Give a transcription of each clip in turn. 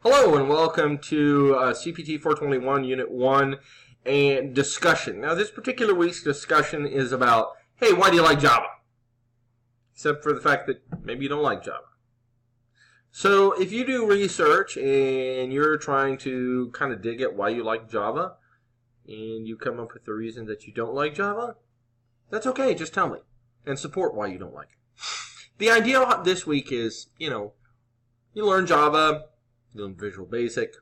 Hello and welcome to CPT421 Unit 1 and discussion. Now this particular week's discussion is about, hey, why do you like Java? Except for the fact that maybe you don't like Java. So if you do research and you're trying to kind of dig at why you like Java and you come up with the reason that you don't like Java, that's okay, just tell me and support why you don't like it. The idea this week is, you learn Java, you learn Visual Basic,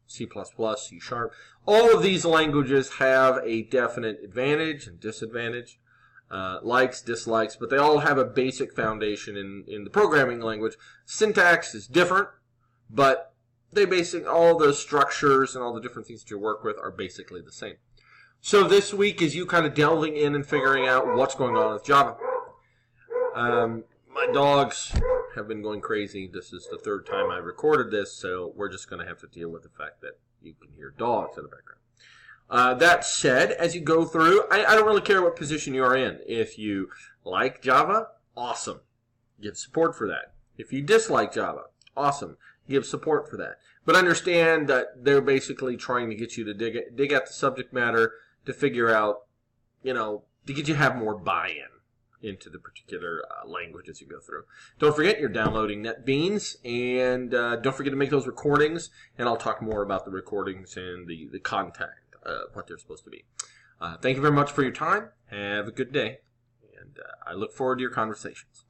C++, C#. All of these languages have a definite advantage and disadvantage, likes, dislikes, but they all have a basic foundation in the programming language. Syntax is different, but all the structures and all the different things that you work with are basically the same. So this week is you kind of delving in and figuring out what's going on with Java. My dogs have been going crazy. This is the third time I recorded this, so we're just going to have to deal with the fact that you can hear dogs in the background. That said, as you go through, I don't really care what position you are in. If you like Java, awesome. Give support for that. If you dislike Java, awesome. Give support for that. But understand that they're basically trying to get you to dig at the subject matter to figure out, to get you to have more buy-in into the particular language as you go through. Don't forget you're downloading NetBeans, and don't forget to make those recordings, and I'll talk more about the recordings and the content, what they're supposed to be. Thank you very much for your time. Have a good day, and I look forward to your conversations.